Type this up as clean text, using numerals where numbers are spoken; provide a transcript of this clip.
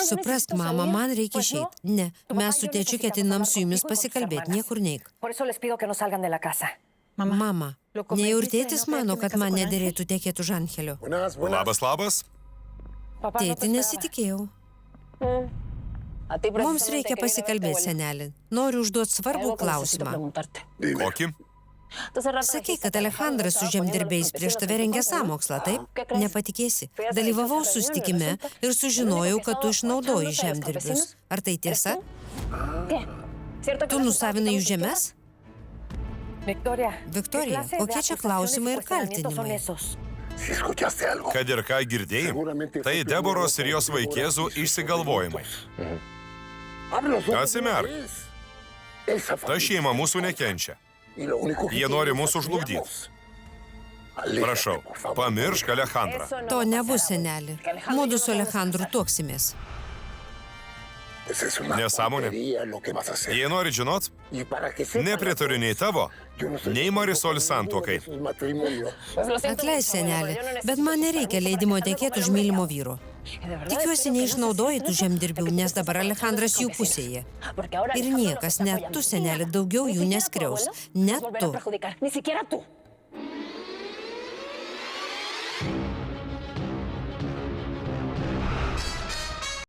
Suprask, mama, man reikia išeiti. Ne, mes su tėčiu ketinam su jumis pasikalbėti, niekur neik. Mama, ne ir tėtis mano, kad man nederėtų tekėti už Angelio. Labas, labas. Tėti nesitikėjau. Mums reikia pasikalbėti, senelį. Noriu užduoti svarbų klausimą. Kokį? Sakei, kad Alejandras su žemdirbiais prieš tave rengė sąmokslą, taip? Nepatikėsi. Dalyvavau susitikime ir sužinojau, kad tu išnaudoji žemdirbius. Ar tai tiesa? Tu nusavinai jų žemes? Viktorija, kokie čia klausimai ir kaltinimai? Kad ir ką girdėjai, tai Deboros ir jos vaikėzų išsigalvojimai. Atsimerk. Ta šeima mūsų nekenčia. Jie nori mūsų žlugdyti. Prašau, pamiršk Alejandrą. To nebus, senelį. Mudu su Alejandru tuoksimės. Nesąmonė. Jei nori žinot, nepritariu nei tavo, nei Marisol santuokai. Atleis, senelį, bet man nereikia leidimo tekėti už mylimo vyro. Tikiuosi neišnaudoji tų žemdirbių, nes dabar Alejandras jų pusėje. Ir niekas, net tu, senelį, daugiau jų neskriaus. Net tu.